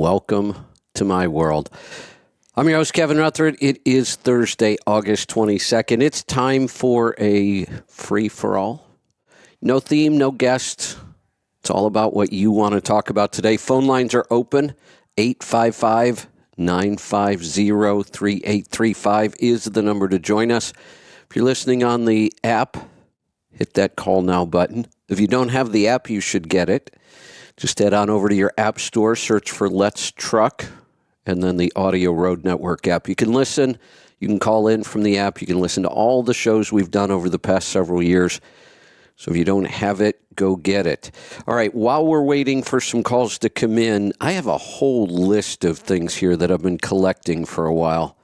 welcome to my world. I'm your host, Kevin Rutherford. It is Thursday, August 22nd. It's time for a free-for-all. No theme, no guests. It's all about what you want to talk about today. Phone lines are open. 855-950-3835 is the number to join us. If you're listening on the app, hit that call now button. If you don't have the app, you should get it. Just head on over to your app store, search for Let's Truck, and then the Audio Road Network app. You can listen, you can call in from the app, you can listen to all the shows we've done over the past several years. So if you don't have it, go get it. All right, while we're waiting for some calls to come in, I have a whole list of things here that I've been collecting for a while.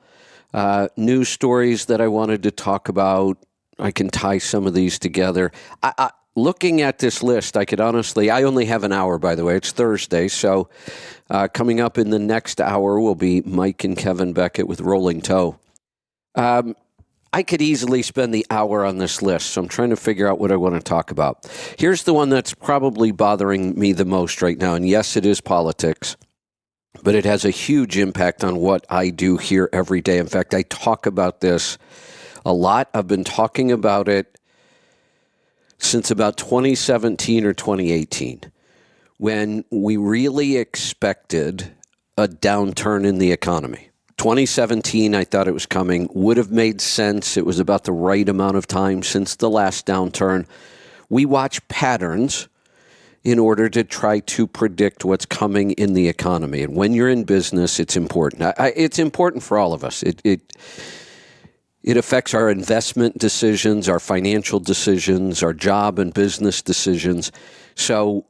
News stories that I wanted to talk about. I can tie some of these together. Looking at this list, I only have an hour, by the way. It's Thursday, so coming up in the next hour will be Mike and Kevin Beckett with Rolling Toe. I could easily spend the hour on this list, so I'm trying to figure out what I want to talk about. Here's the one that's probably bothering me the most right now, and yes, it is politics, but it has a huge impact on what I do here every day. In fact, I talk about this a lot. I've been talking about it since about 2017 or 2018, when we really expected a downturn in the economy. 2017, I thought it was coming, would have made sense. It was about the right amount of time since the last downturn. We watch patterns in order to try to predict what's coming in the economy. And when you're in business, it's important. It's important for all of us. It affects our investment decisions, our financial decisions, our job and business decisions. So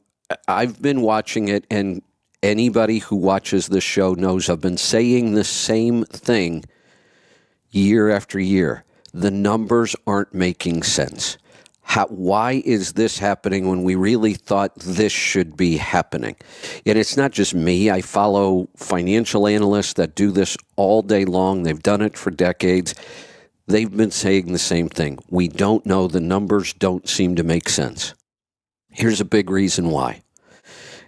I've been watching it, and anybody who watches this show knows I've been saying the same thing year after year. The numbers aren't making sense. Why is this happening when we really thought this should be happening? And it's not just me. I follow financial analysts that do this all day long. They've done it for decades. They've been saying the same thing. We don't know. The numbers don't seem to make sense. Here's a big reason why.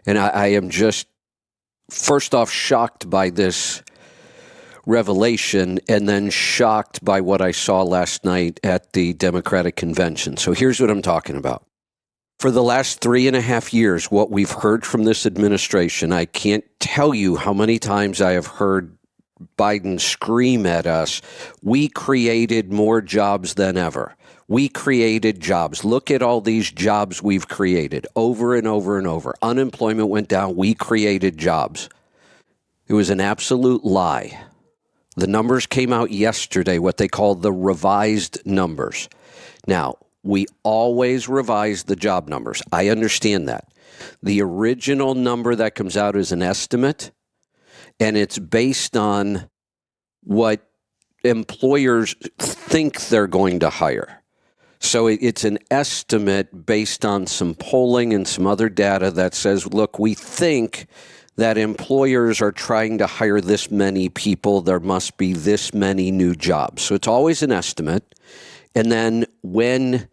And I am just, first off, shocked by this revelation, and then shocked by what I saw last night at the Democratic convention. So here's what I'm talking about. For the last 3.5 years, what we've heard from this administration, I can't tell you how many times I have heard Biden scream at us, we created more jobs than ever. We created jobs. Look at all these jobs we've created over and over and over. Unemployment went down. We created jobs. It was an absolute lie. The numbers came out yesterday, what they call the revised numbers. Now, we always revise the job numbers. I understand that. The original number that comes out is an estimate, and it's based on what employers think they're going to hire. So it's an estimate based on some polling and some other data that says, look, we think that employers are trying to hire this many people. There must be this many new jobs. So it's always an estimate. And then when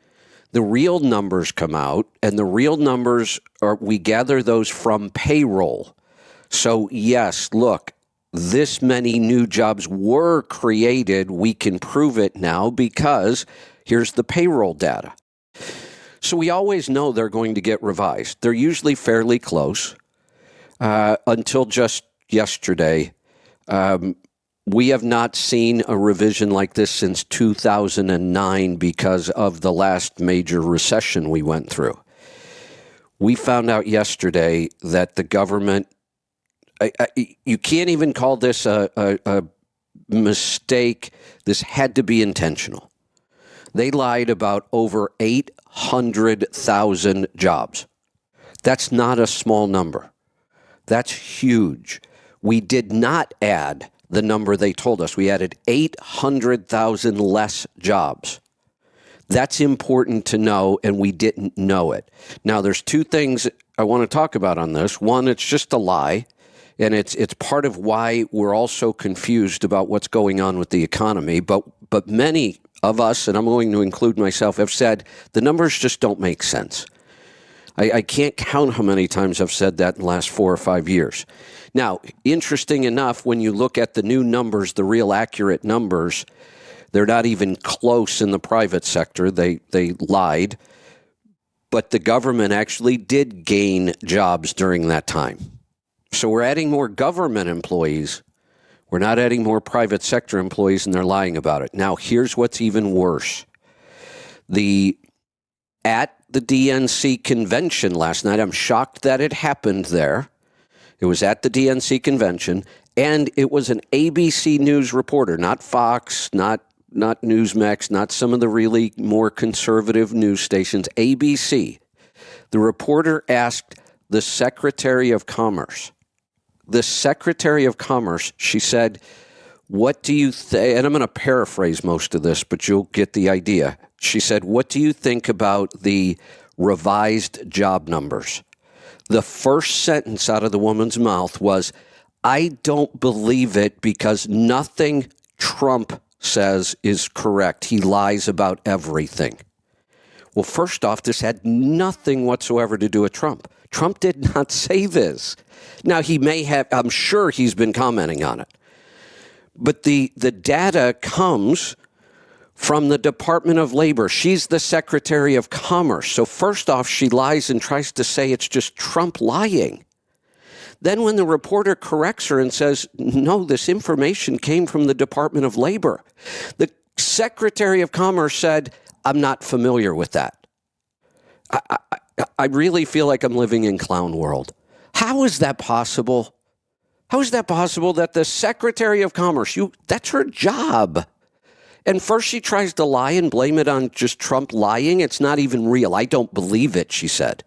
the real numbers come out, and the real numbers we gather those from payroll. So yes, look, this many new jobs were created. We can prove it now because here's the payroll data. So we always know they're going to get revised. They're usually fairly close until just yesterday. We have not seen a revision like this since 2009 because of the last major recession we went through. We found out yesterday that the government, you can't even call this a mistake. This had to be intentional. They lied about over 800,000 jobs. That's not a small number. That's huge. We did not add the number they told us. We added 800,000 less jobs. That's important to know, and we didn't know it. Now, there's two things I want to talk about on this. One, it's just a lie, and it's part of why we're all so confused about what's going on with the economy. But many of us, and I'm going to include myself, have said the numbers just don't make sense. I can't count how many times I've said that in the last 4 or 5 years. Now, interesting enough, when you look at the new numbers, the real accurate numbers, they're not even close in the private sector. They lied. But the government actually did gain jobs during that time. So we're adding more government employees. We're not adding more private sector employees, and they're lying about it. Now, here's what's even worse. At the DNC convention last night, I'm shocked that it happened there. It was at the DNC convention, and it was an ABC News reporter, not Fox, not Newsmax, not some of the really more conservative news stations, ABC. The reporter asked the Secretary of Commerce. The Secretary of Commerce, she said, what do you think? And I'm going to paraphrase most of this, but you'll get the idea. She said, what do you think about the revised job numbers? The first sentence out of the woman's mouth was, I don't believe it because nothing Trump says is correct. He lies about everything. Well, first off, this had nothing whatsoever to do with Trump. Trump did not say this. Now, he may have, I'm sure he's been commenting on it. But the data comes from the Department of Labor. She's the Secretary of Commerce. So first off, she lies and tries to say it's just Trump lying. Then when the reporter corrects her and says, no, this information came from the Department of Labor, the Secretary of Commerce said, I'm not familiar with that. I really feel like I'm living in clown world. How is that possible? How is that possible that the Secretary of Commerce, that's her job? And first she tries to lie and blame it on just Trump lying. It's not even real. I don't believe it, she said.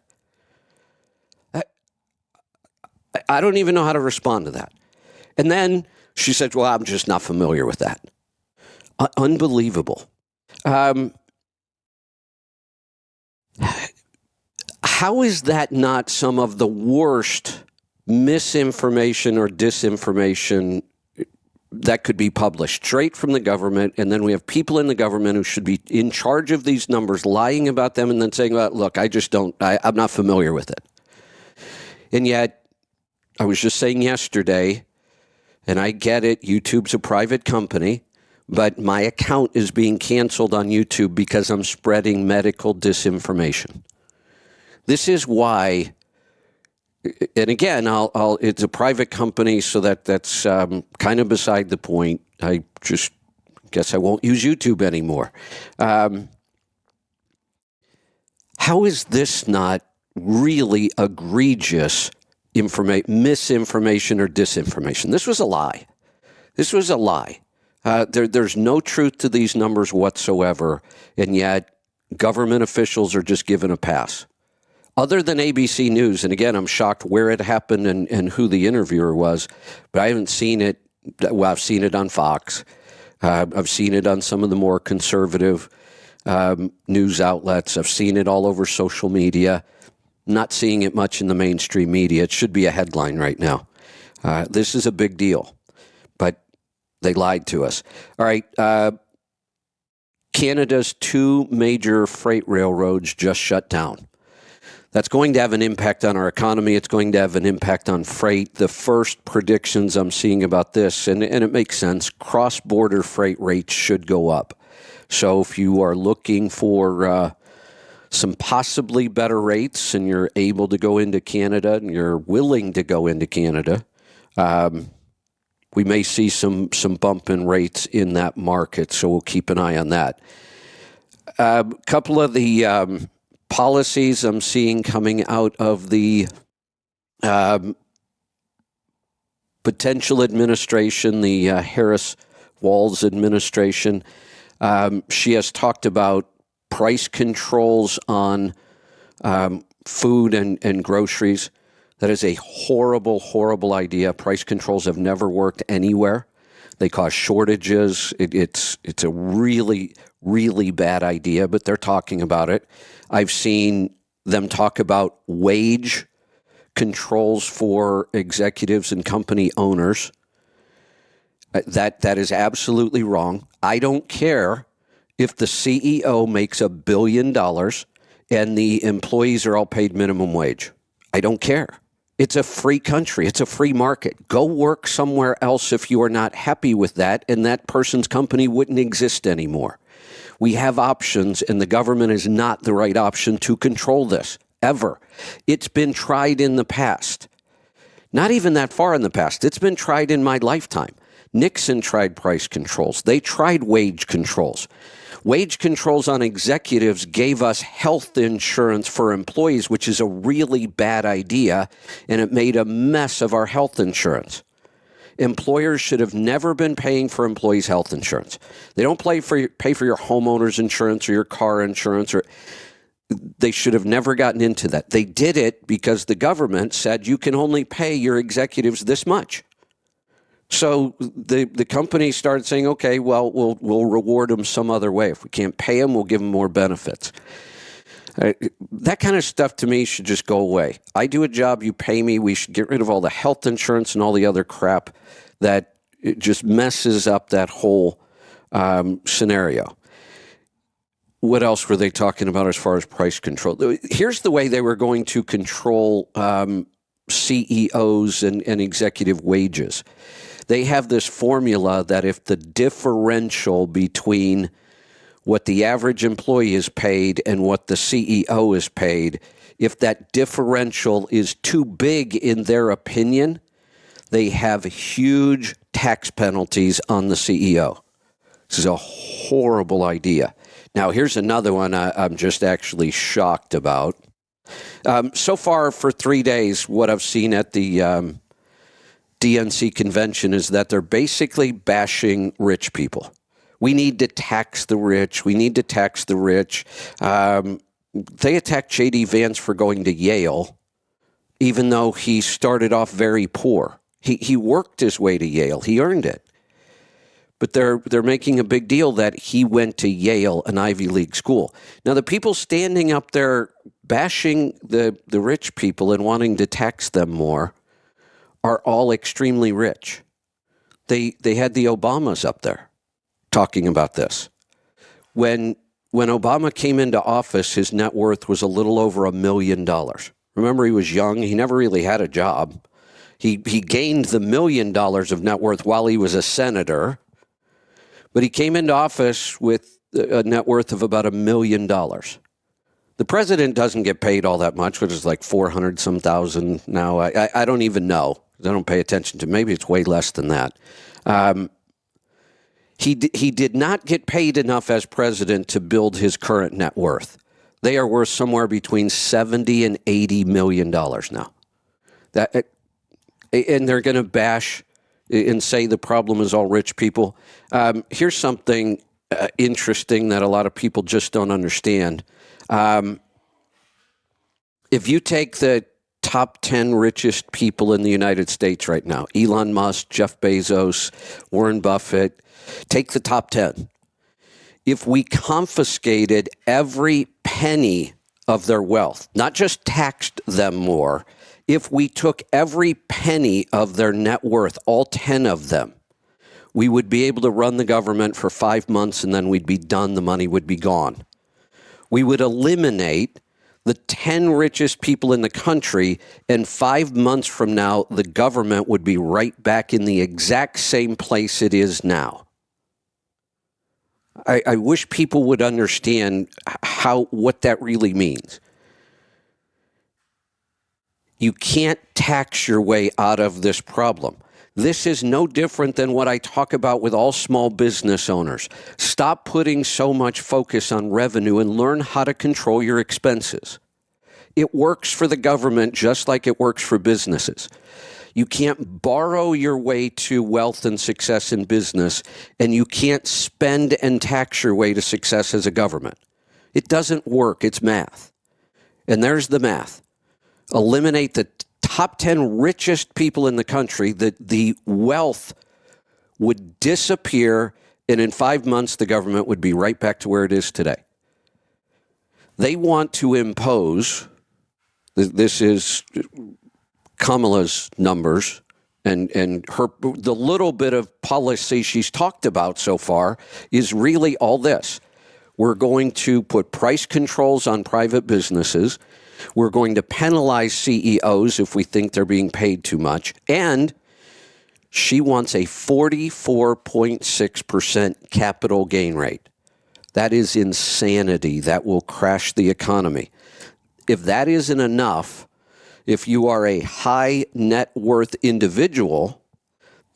I don't even know how to respond to that. And then she said, well, I'm just not familiar with that. Unbelievable. How is that not some of the worst misinformation or disinformation that could be published straight from the government? And then we have people in the government who should be in charge of these numbers lying about them and then saying, well, look, I'm not familiar with it. And yet, I was just saying yesterday, and I get it, YouTube's a private company, but my account is being canceled on YouTube because I'm spreading medical disinformation. This is why, and again, it's a private company, so that's kind of beside the point. I just guess I won't use YouTube anymore. How is this not really egregious misinformation or disinformation? This was a lie. This was a lie. There's no truth to these numbers whatsoever, and yet government officials are just given a pass. Other than ABC News, and again, I'm shocked where it happened and who the interviewer was, but I haven't seen it. Well, I've seen it on Fox. I've seen it on some of the more conservative news outlets. I've seen it all over social media. Not seeing it much in the mainstream media. It should be a headline right now. This is a big deal, but they lied to us. All right. Canada's 2 major freight railroads just shut down. That's going to have an impact on our economy. It's going to have an impact on freight. The first predictions I'm seeing about this, and it makes sense, cross-border freight rates should go up. So if you are looking for some possibly better rates and you're able to go into Canada and you're willing to go into Canada, we may see some bump in rates in that market. So we'll keep an eye on that. A couple of the policies I'm seeing coming out of the potential administration, the Harris-Walz administration. She has talked about price controls on food and groceries. That is a horrible, horrible idea. Price controls have never worked anywhere. They cause shortages. It's a really, really bad idea, but they're talking about it. I've seen them talk about wage controls for executives and company owners. That is absolutely wrong. I don't care if the CEO makes $1 billion, and the employees are all paid minimum wage. I don't care. It's a free country. It's a free market. Go work somewhere else if you are not happy with that, and that person's company wouldn't exist anymore. We have options, and the government is not the right option to control this, ever. It's been tried in the past. Not even that far in the past. It's been tried in my lifetime. Nixon tried price controls. They tried wage controls. Wage controls on executives gave us health insurance for employees, which is a really bad idea, and it made a mess of our health insurance. Employers should have never been paying for employees' health insurance. They don't pay for your homeowner's insurance or your car insurance, or they should have never gotten into that. They did it because the government said you can only pay your executives this much. So the company started saying, okay, well, we'll reward them some other way. If we can't pay them, we'll give them more benefits. That kind of stuff to me should just go away. I do a job, you pay me. We should get rid of all the health insurance and all the other crap that it just messes up that whole scenario. What else were they talking about as far as price control? Here's the way they were going to control CEOs and executive wages. They have this formula that if the differential between what the average employee is paid and what the CEO is paid, if that differential is too big in their opinion, they have huge tax penalties on the CEO. This is a horrible idea. Now, here's another one I'm just actually shocked about. So far, for 3 days, what I've seen at the DNC convention is that they're basically bashing rich people. We need to tax the rich. We need to tax the rich. They attacked J.D. Vance for going to Yale, even though he started off very poor. He worked his way to Yale. He earned it. But they're making a big deal that he went to Yale, an Ivy League school. Now, the people standing up there bashing the rich people and wanting to tax them more are all extremely rich. They had the Obamas up there talking about this. When Obama came into office, his net worth was a little over $1 million. Remember, he was young. He never really had a job. He gained the $1 million of net worth while he was a senator, but he came into office with a net worth of about $1 million. The president doesn't get paid all that much, which is like 400 some thousand now. I don't even know. I don't pay attention to. Maybe it's way less than that. He did not get paid enough as president to build his current net worth. They are worth somewhere between $70 and $80 million now. And they're going to bash and say the problem is all rich people. Here's something interesting that a lot of people just don't understand. If you take the top 10 richest people in the United States right now, Elon Musk, Jeff Bezos, Warren Buffett, take the top 10. If we confiscated every penny of their wealth, not just taxed them more, if we took every penny of their net worth, all 10 of them, we would be able to run the government for 5 months and then we'd be done. The money would be gone. We would eliminate the 10 richest people in the country, and 5 months from now, the government would be right back in the exact same place it is now. I wish people would understand what that really means. You can't tax your way out of this problem. This is no different than what I talk about with all small business owners. Stop putting so much focus on revenue and learn how to control your expenses. It works for the government just like it works for businesses. You can't borrow your way to wealth and success in business, and you can't spend and tax your way to success as a government. It doesn't work. It's math. And there's the math. Eliminate the top 10 richest people in the country, the wealth would disappear, and in 5 months, the government would be right back to where it is today. They want to impose, this is Kamala's numbers, and the little bit of policy she's talked about so far is really all this. We're going to put price controls on private businesses. We're going to penalize CEOs if we think they're being paid too much. And she wants a 44.6% capital gain rate. That is insanity. That will crash the economy. If that isn't enough, if you are a high net worth individual,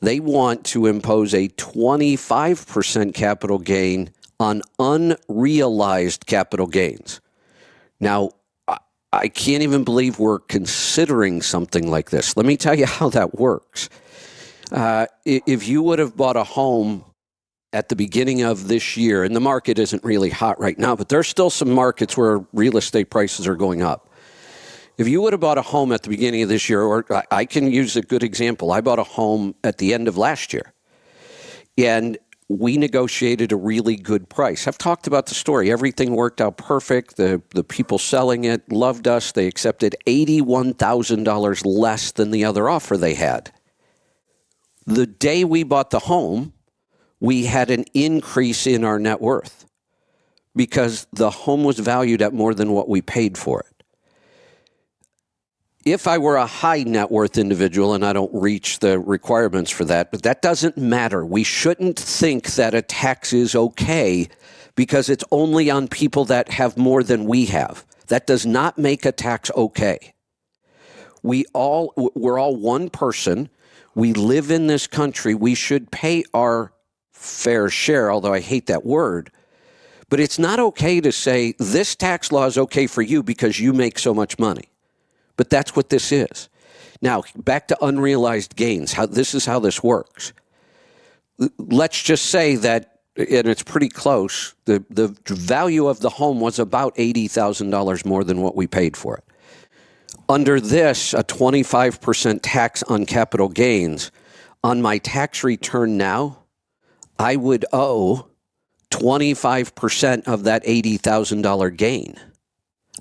they want to impose a 25% capital gain on unrealized capital gains. Now, I can't even believe we're considering something like this. Let me tell you how that works. If you would have bought a home at the beginning of this year, and the market isn't really hot right now, but there's still some markets where real estate prices are going up. If you would have bought a home at the beginning of this year, or I can use a good example. I bought a home at the end of last year, and we negotiated a really good price. I've talked about the story. Everything worked out perfect. The people selling it loved us. They accepted $81,000 less than the other offer they had. The day we bought the home, we had an increase in our net worth because the home was valued at more than what we paid for it. If I were a high net worth individual, and I don't reach the requirements for that, but that doesn't matter. We shouldn't think that a tax is okay because it's only on people that have more than we have. That does not make a tax okay. We're all one person. We live in this country. We should pay our fair share, although I hate that word. But it's not okay to say this tax law is okay for you because you make so much money. But that's what this is. Now, back to unrealized gains. This is how this works. Let's just say that, and it's pretty close, the value of the home was about $80,000 more than what we paid for it. Under this, a 25% tax on capital gains, on my tax return now, I would owe 25% of that $80,000 gain.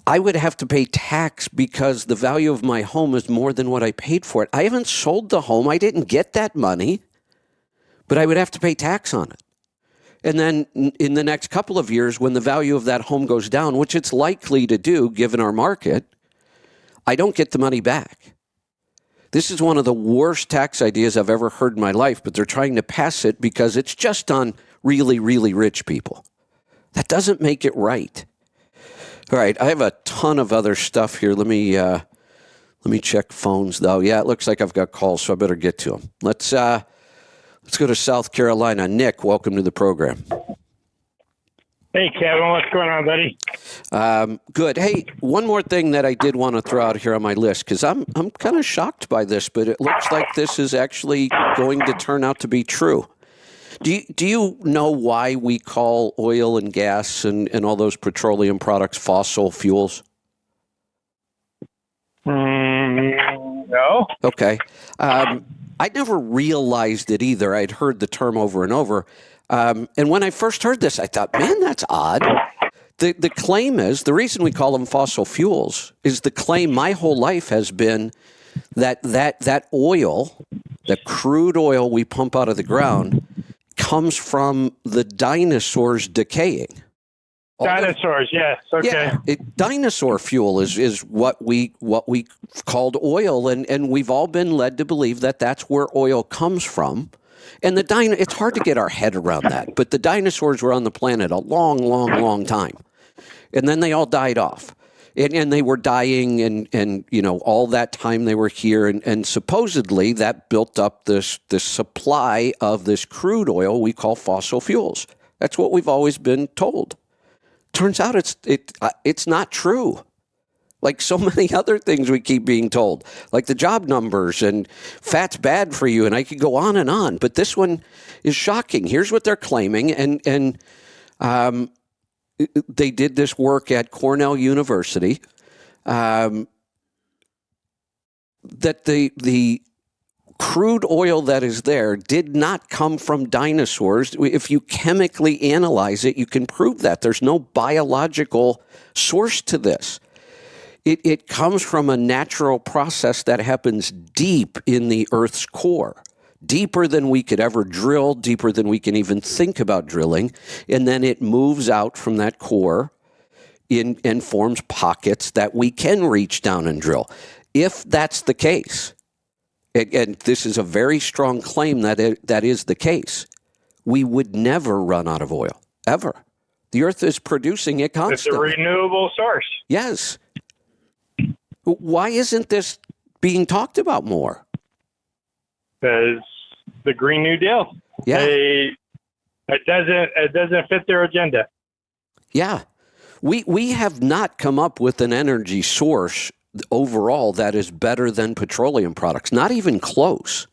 I would have to pay tax because the value of my home is more than what I paid for it. I haven't sold the home. I didn't get that money, but I would have to pay tax on it. And then in the next couple of years, when the value of that home goes down, which it's likely to do given our market, I don't get the money back. This is one of the worst tax ideas I've ever heard in my life, but they're trying to pass it because it's just on really, really rich people. That doesn't make it right. All right, I have a ton of other stuff here. Let me check phones, though. Yeah, it looks like I've got calls, so I better get to them. Let's go to South Carolina. Nick, welcome to the program. Hey, Kevin, what's going on, buddy? Good. Hey, one more thing that I did want to throw out here on my list, because I'm kind of shocked by this, but it looks like this is actually going to turn out to be true. Do you know why we call oil and gas and all those petroleum products fossil fuels? No. Okay. I never realized it either. I'd heard the term over and over. And when I first heard this, I thought, man, that's odd. The claim is, the reason we call them fossil fuels is the claim my whole life has been that oil, the crude oil we pump out of the ground, comes from the dinosaurs decaying. Dinosaurs, yes. Okay. Yeah, dinosaur fuel is what we called oil, and we've all been led to believe that that's where oil comes from. And it's hard to get our head around that, but the dinosaurs were on the planet a long, long, long time. And then they all died off. And they were dying, and all that time they were here, and supposedly that built up this supply of this crude oil we call fossil fuels. That's what we've always been told. Turns out it's not true. Like so many other things we keep being told, like the job numbers and fat's bad for you, and I could go on and on. But this one is shocking. Here's what they're claiming, and they did this work at Cornell University, that the crude oil that is there did not come from dinosaurs. If you chemically analyze it, you can prove that. There's no biological source to this. It comes from a natural process that happens deep in the Earth's core, deeper than we could ever drill, deeper than we can even think about drilling, and then it moves out from that core and forms pockets that we can reach down and drill. If that's the case, and this is a very strong claim that is the case, we would never run out of oil, ever. The Earth is producing it constantly. It's a renewable source. Yes. Why isn't this being talked about more? Because the Green New Deal. Yeah. It doesn't fit their agenda. Yeah. We have not come up with an energy source overall that is better than petroleum products, not even close.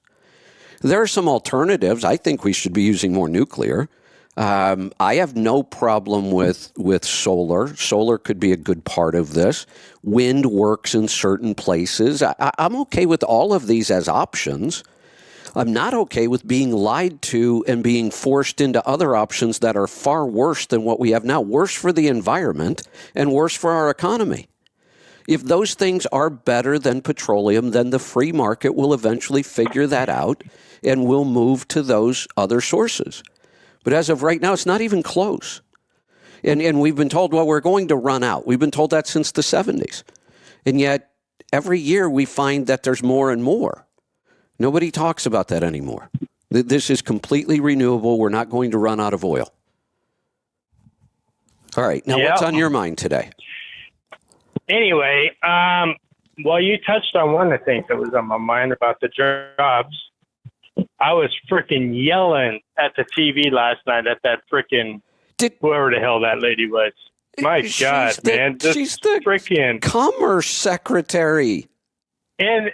There are some alternatives. I think we should be using more nuclear. I have no problem with solar. Solar could be a good part of this. Wind works in certain places. I'm okay with all of these as options. I'm not okay with being lied to and being forced into other options that are far worse than what we have now, worse for the environment and worse for our economy. If those things are better than petroleum, then the free market will eventually figure that out and we'll move to those other sources. But as of right now, it's not even close. And we've been told, well, we're going to run out. We've been told that since the 70s. And yet, every year we find that there's more and more. Nobody talks about that anymore. This is completely renewable. We're not going to run out of oil. All right. Now, what's on your mind today? Anyway, well, you touched on one of the things that was on my mind about the jobs. I was freaking yelling at the TV last night at that freaking whoever the hell that lady was. My God, man. She's the freaking Commerce Secretary. And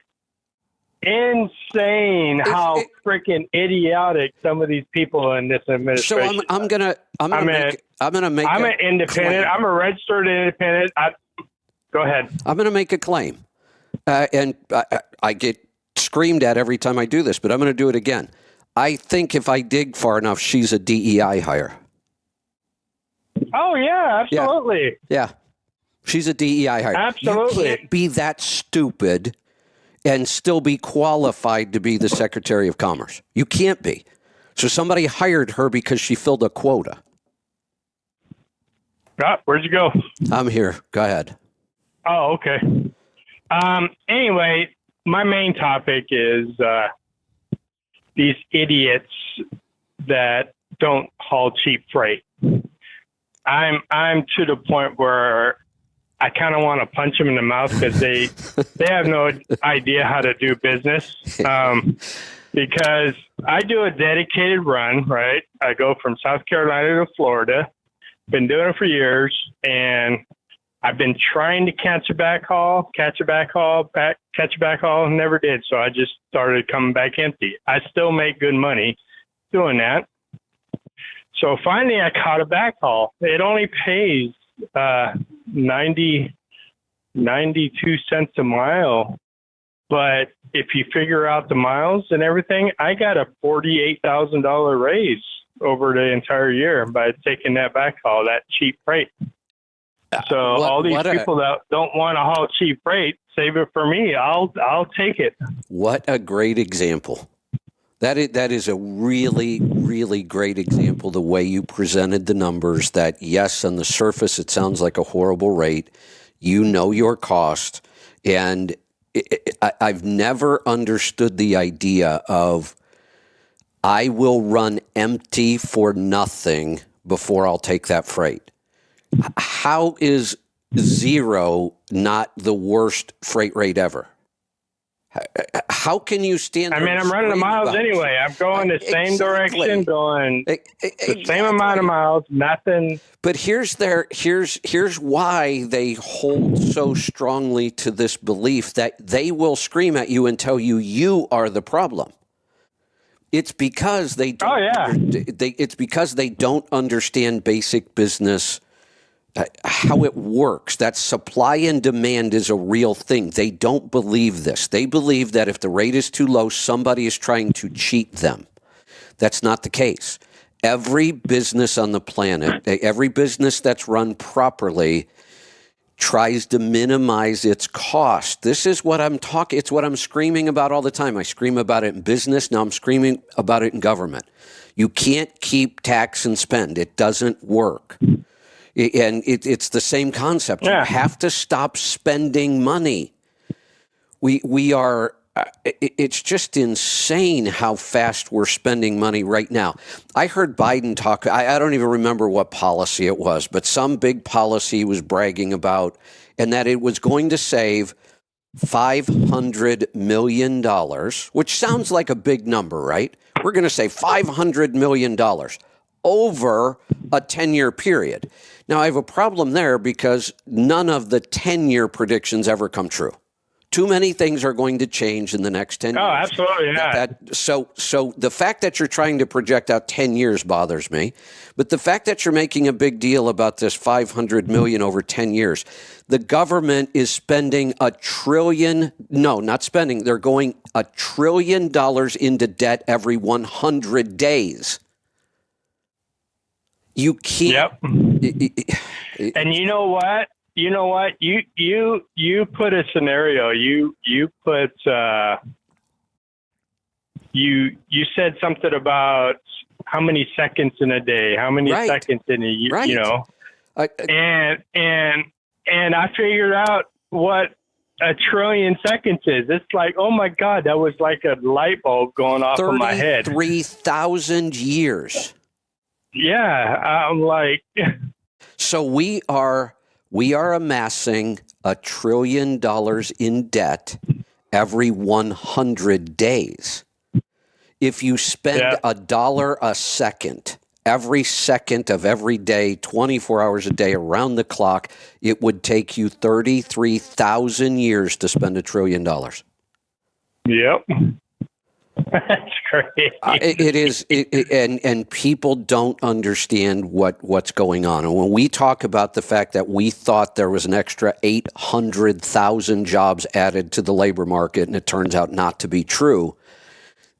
insane how freaking idiotic some of these people in this administration. So I'm gonna make I'm an independent. I'm a registered independent. Go ahead. I'm gonna make a claim, and I get screamed at every time I do this, but I'm going to do it again. I think if I dig far enough, she's a DEI hire. Oh, yeah, absolutely. Yeah. She's a DEI hire. Absolutely. You can't be that stupid and still be qualified to be the Secretary of Commerce. You can't be. So somebody hired her because she filled a quota. Where'd you go? I'm here. Go ahead. Oh, okay. Anyway, my main topic is these idiots that don't haul cheap freight. I'm to the point where I kind of want to punch them in the mouth because they have no idea how to do business. Because I do a dedicated run, right? I go from South Carolina to Florida. Been doing it for years, and I've been trying to catch a backhaul, never did. So I just started coming back empty. I still make good money doing that. So finally I caught a backhaul. It only pays 92 cents a mile. But if you figure out the miles and everything, I got a $48,000 raise over the entire year by taking that backhaul, that cheap freight. So all these people that don't want to haul cheap freight, save it for me. I'll take it. What a great example. That is a really, really great example, the way you presented the numbers, that yes, on the surface, it sounds like a horrible rate. You know your cost. And I've never understood the idea of I will run empty for nothing before I'll take that freight. How is zero not the worst freight rate ever? How can you stand there? I mean, I'm running the miles anyway. I'm going the same direction, going the same amount of miles, nothing. But here's why they hold so strongly to this belief that they will scream at you and tell you are the problem. It's because they don't, it's because they don't understand basic business, how it works. That supply and demand is a real thing. They don't believe this. They believe that if the rate is too low, somebody is trying to cheat them. That's not the case. Every business on the planet, every business that's run properly, tries to minimize its cost. This is what I'm talking. It's what I'm screaming about all the time. I scream about it in business. Now I'm screaming about it in government. You can't keep tax and spend. It doesn't work. And it's the same concept. Yeah. You have to stop spending money. We are. It's just insane how fast we're spending money right now. I heard Biden talk. I don't even remember what policy it was, but some big policy he was bragging about, and that it was going to save $500 million, which sounds like a big number, right? We're going to save $500 million over a 10-year period. Now, I have a problem there because none of the 10-year predictions ever come true. Too many things are going to change in the next 10 years. Oh, absolutely not. So the fact that you're trying to project out 10 years bothers me. But the fact that you're making a big deal about this $500 million over 10 years, the government is spending they're going $1 trillion into debt every 100 days. You can't. Yep. And you know what? You put a scenario. You said something about how many seconds in a day, how many seconds in a year, right. And I figured out what a trillion seconds is. It's like, oh my God, that was like a light bulb going off in my head. 33,000 years. Yeah, I'm like. So we are amassing $1 trillion in debt every 100 days. If you spend $1 a second, every second of every day, 24 hours a day, around the clock, it would take you 33,000 years to spend $1 trillion. Yep. That's great. It is, and people don't understand what's going on. And when we talk about the fact that we thought there was an extra 800,000 jobs added to the labor market, and it turns out not to be true,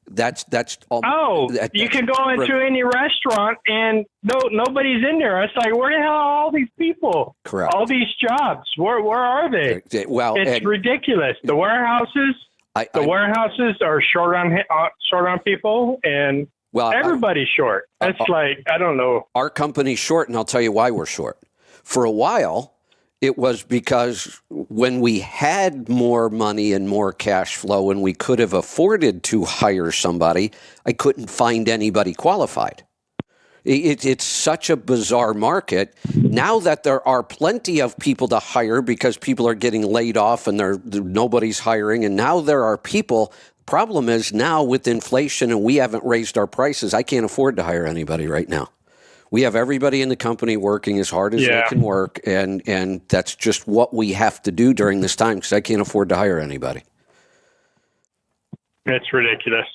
that's you can go into any restaurant and nobody's in there. It's like, where the hell are all these people? Correct. All these jobs, where are they? Well, it's ridiculous. The warehouses. Warehouses are short on people, and everybody's short. It's like, I don't know. Our company's short, and I'll tell you why we're short. For a while, it was because when we had more money and more cash flow and we could have afforded to hire somebody, I couldn't find anybody qualified. It's such a bizarre market. Now that there are plenty of people to hire because people are getting laid off and nobody's hiring, and now there are people. Problem is now with inflation and we haven't raised our prices, I can't afford to hire anybody right now. We have everybody in the company working as hard as they can work, and that's just what we have to do during this time because I can't afford to hire anybody. It's ridiculous.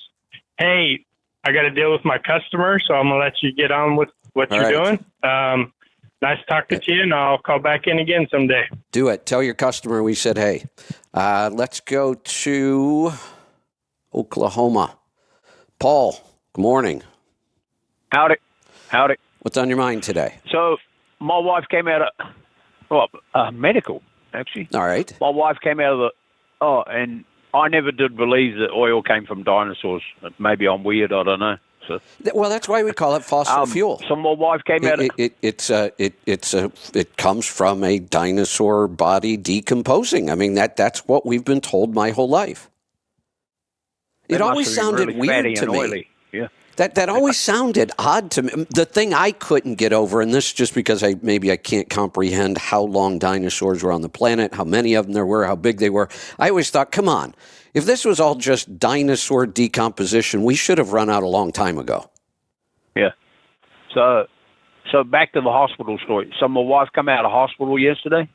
Hey, I got to deal with my customer, so I'm going to let you get on with what you're doing. Nice talking to you, and I'll call back in again someday. Do it. Tell your customer we said hey. Let's go to Oklahoma. Paul, good morning. Howdy. What's on your mind today? So my wife came out of medical, actually. All right. My wife came out of and I never did believe that oil came from dinosaurs. Maybe I'm weird, I don't know. So, well, that's why we call it fossil fuel. So my wife came out. It comes from a dinosaur body decomposing. I mean that's what we've been told my whole life. It always sounded really weird to me. Oily. Yeah. That always sounded odd to me. The thing I couldn't get over, and this just because I can't comprehend how long dinosaurs were on the planet, how many of them there were, how big they were. I always thought, come on, if this was all just dinosaur decomposition, we should have run out a long time ago. Yeah. So back to the hospital story. So my wife come out of hospital yesterday,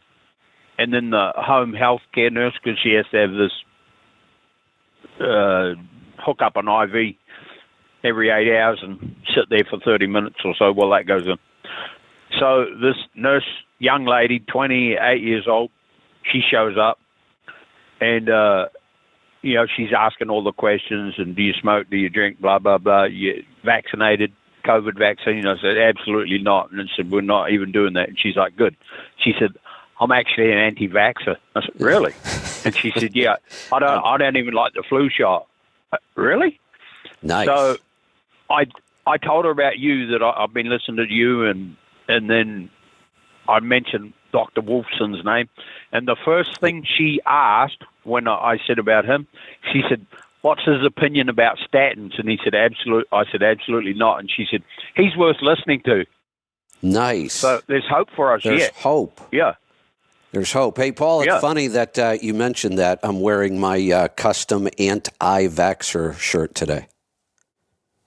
and then the home health care nurse, because she has to have this hook up an IV every 8 hours and sit there for 30 minutes or so while that goes in. So this nurse, young lady, 28 years old, she shows up and, she's asking all the questions and do you smoke, do you drink, blah, blah, blah. You vaccinated, COVID vaccine? I said, absolutely not. And I said, we're not even doing that. And she's like, good. She said, I'm actually an anti-vaxxer. I said, really? And she said, yeah, I don't even like the flu shot. Really? Nice. So I told her about you, that I've been listening to you, and then I mentioned Dr. Wolfson's name. And the first thing she asked when I said about him, she said, what's his opinion about statins? And he said, I said, absolutely not. And she said, he's worth listening to. Nice. So there's hope for us. There's hope. Yeah. There's hope. Hey, Paul, it's funny that you mentioned that. I'm wearing my custom anti-vaxxer shirt today.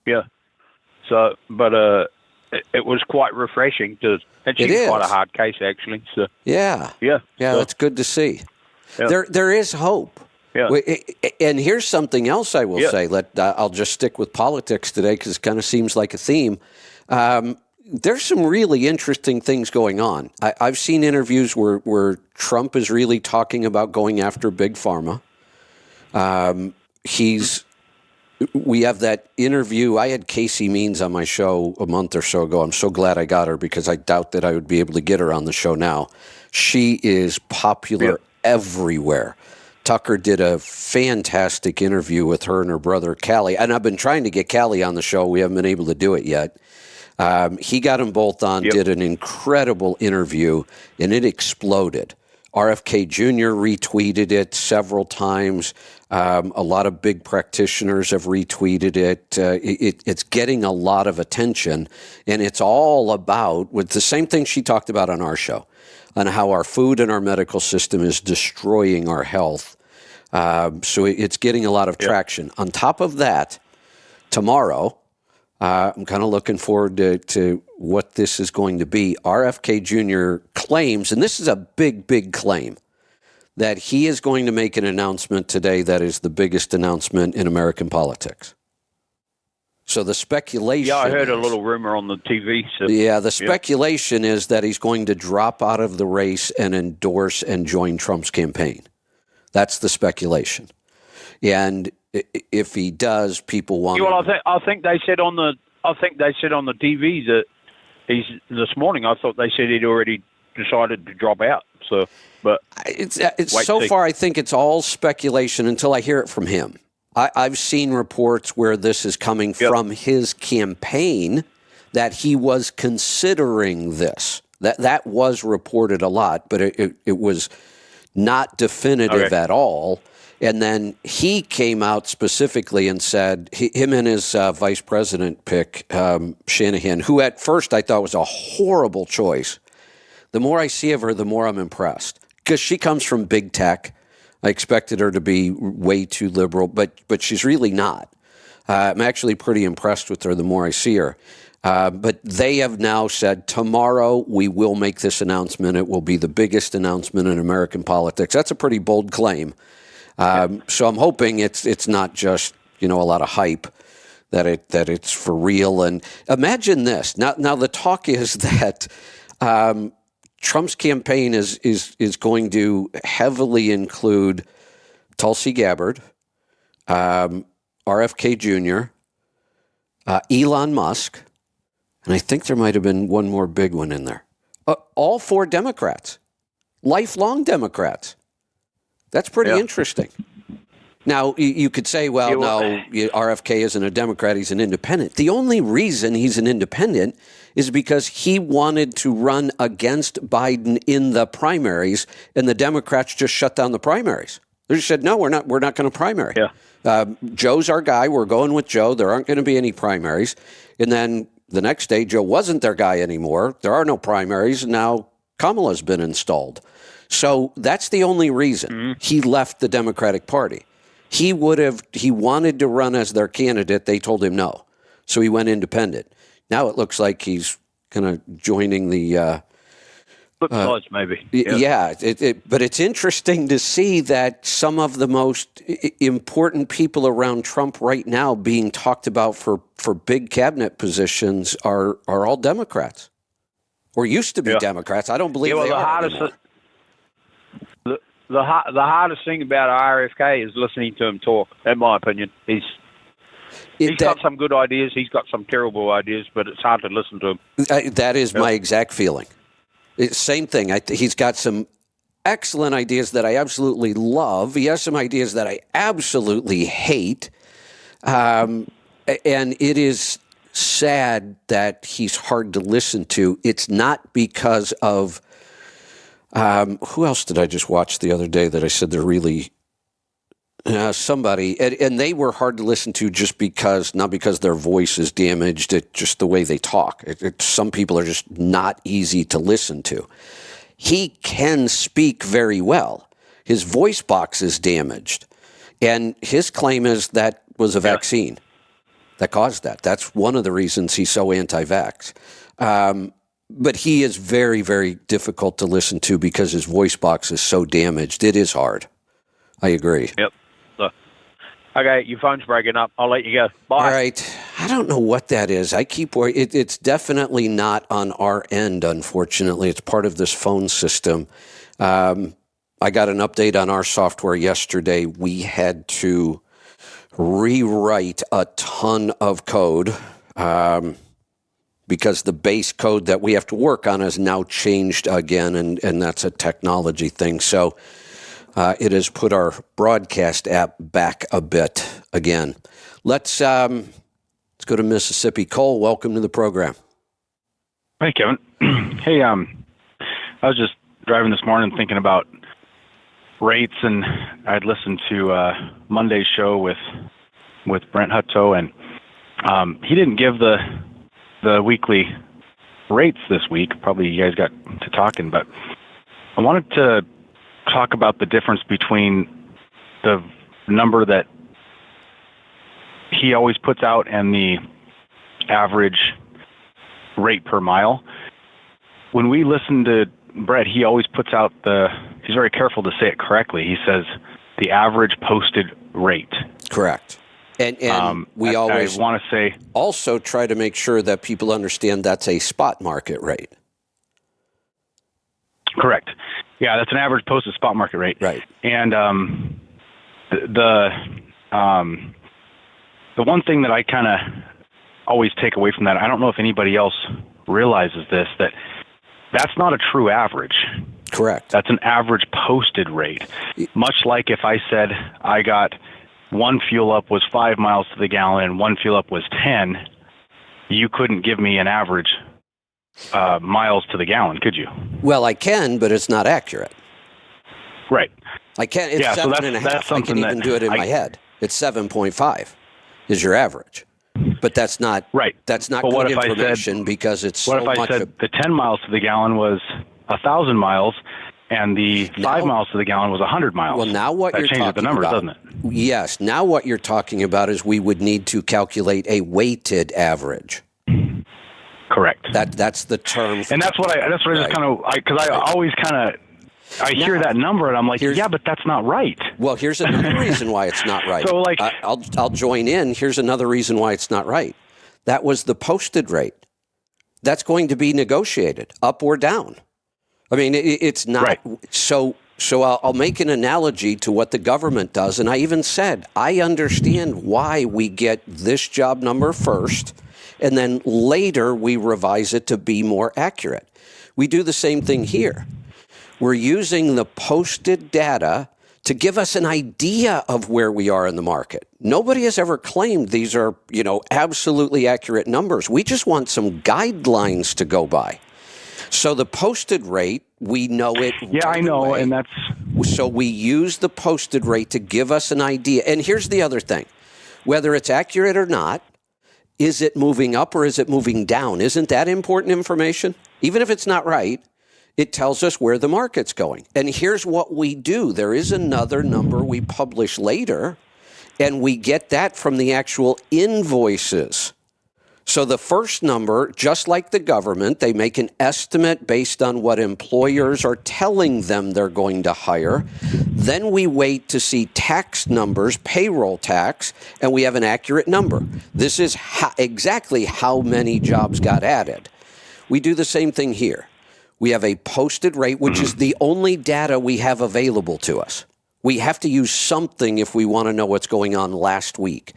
Yeah. So, but it was quite refreshing and she's quite a hard case, actually. So yeah, so, that's good to see. Yeah. There is hope. Yeah. And here's something else I will say. I'll just stick with politics today because it kind of seems like a theme. There's some really interesting things going on. I've seen interviews where Trump is really talking about going after Big Pharma. We have that interview. I had Casey Means on my show a month or so ago. I'm so glad I got her because I doubt that I would be able to get her on the show now. She is popular everywhere. Tucker did a fantastic interview with her and her brother, Callie. And I've been trying to get Callie on the show. We haven't been able to do it yet. He got them both on, did an incredible interview, and it exploded. RFK Jr. retweeted it several times. A lot of big practitioners have retweeted it. It's getting a lot of attention, and it's all about with the same thing she talked about on our show, on how our food and our medical system is destroying our health. So it's getting a lot of traction. On top of that, tomorrow, I'm kind of looking forward to what this is going to be. RFK Jr. claims, and this is a big, big claim, that he is going to make an announcement today that is the biggest announcement in American politics. So the speculation... Yeah, I heard a little rumor on the TV. So, the speculation is that he's going to drop out of the race and endorse and join Trump's campaign. That's the speculation. And if he does, people want... Well, I think they said on the TV that he's this morning. I thought they said he'd already decided to drop out. So, but it's so far. I think it's all speculation until I hear it from him. I've seen reports where this is coming from his campaign, that he was considering this. That was reported a lot, but it was not definitive at all. And then he came out specifically and said, him and his vice president pick, Shanahan, who at first I thought was a horrible choice. The more I see of her, the more I'm impressed. Because she comes from big tech. I expected her to be way too liberal, but she's really not. I'm actually pretty impressed with her the more I see her. But they have now said, tomorrow we will make this announcement. It will be the biggest announcement in American politics. That's a pretty bold claim. So I'm hoping it's not just, a lot of hype, that it's for real. And imagine this. Now the talk is that Trump's campaign is going to heavily include Tulsi Gabbard, RFK Jr., Elon Musk, and I think there might have been one more big one in there. All four Democrats, lifelong Democrats. That's pretty interesting. Now, you could say, well, no, RFK isn't a Democrat, he's an independent. The only reason he's an independent is because he wanted to run against Biden in the primaries, and the Democrats just shut down the primaries. They just said, no, we're not going to primary. Joe's our guy. We're going with Joe. There aren't going to be any primaries. And then the next day, Joe wasn't their guy anymore. There are no primaries. And now Kamala's been installed. So that's the only reason he left the Democratic Party. He wanted to run as their candidate. They told him no. So he went independent. Now it looks like he's kind of joining the... maybe. But it's interesting to see that some of the most important people around Trump right now being talked about for big cabinet positions are all Democrats. Or used to be Democrats. I don't believe they are anymore. The hardest thing about RFK is listening to him talk, in my opinion. He's got some good ideas. He's got some terrible ideas, but it's hard to listen to him. That is my exact feeling. Same thing. He's got some excellent ideas that I absolutely love. He has some ideas that I absolutely hate. And it is sad that he's hard to listen to. It's not because of who else did I just watch the other day that I said they're really somebody, and they were hard to listen to just because, not because their voice is damaged, it's just the way they talk. Some people are just not easy to listen to. He can speak very well. His voice box is damaged. And his claim is that was a vaccine that caused that. That's one of the reasons he's so anti-vax. But he is very, very difficult to listen to because his voice box is so damaged. It is hard. I agree. Yep. So, okay, your phone's breaking up. I'll let you go. Bye. All right. I don't know what that is. I keep worrying. It's definitely not on our end, unfortunately. It's part of this phone system. I got an update on our software yesterday. We had to rewrite a ton of code because the base code that we have to work on has now changed again, and that's a technology thing. So it has put our broadcast app back a bit again. Let's go to Mississippi. Cole, welcome to the program. Hey, Kevin. Hey, I was just driving this morning thinking about rates, and I'd listened to Monday's show with Brent Hutto, and he didn't give the weekly rates this week. Probably you guys got to talking, but I wanted to talk about the difference between the number that he always puts out and the average rate per mile. When we listen to Brett, he always puts out he's very careful to say it correctly. He says the average posted rate. Correct. And we always I want to say also try to make sure that people understand that's a spot market rate. Correct. Yeah, that's an average posted spot market rate. Right. And the one thing that I kind of always take away from that, I don't know if anybody else realizes this, that's not a true average. Correct. That's an average posted rate. Much like if I said I got one fuel up was 5 miles to the gallon and one fuel up was 10, you couldn't give me an average miles to the gallon, could you? Well, I can, but it's not accurate. Right. I can. It's yeah, 7.5. That's I can even do it in my head. It's 7.5 is your average, but that's not right. That's not but good what if information I said, because it's what so if I much. said the 10 miles to the gallon was 1,000 miles and the 5 miles to the gallon was 100 miles? Well, now what that you're changes talking the numbers, about, doesn't it? Yes. Now what you're talking about is we would need to calculate a weighted average. Correct. That's the term. And that's what I just kind of, because I always kind of, I hear that number and I'm like, yeah, but that's not right. Well, here's another reason why it's not right. So, like, I'll join in. Here's another reason why it's not right. That was the posted rate. That's going to be negotiated up or down. I mean, it's not right. So I'll make an analogy to what the government does. And I even said, I understand why we get this job number first, and then later we revise it to be more accurate. We do the same thing here. We're using the posted data to give us an idea of where we are in the market. Nobody has ever claimed these are, absolutely accurate numbers. We just want some guidelines to go by. So the posted rate, we know it. Yeah, right I know, away. And that's... So we use the posted rate to give us an idea. And here's the other thing. Whether it's accurate or not, is it moving up or is it moving down? Isn't that important information? Even if it's not right, it tells us where the market's going. And here's what we do. There is another number we publish later, and we get that from the actual invoices. So the first number, just like the government, they make an estimate based on what employers are telling them they're going to hire. Then we wait to see tax numbers, payroll tax, and we have an accurate number. This is exactly how many jobs got added. We do the same thing here. We have a posted rate, which is the only data we have available to us. We have to use something if we want to know what's going on last week.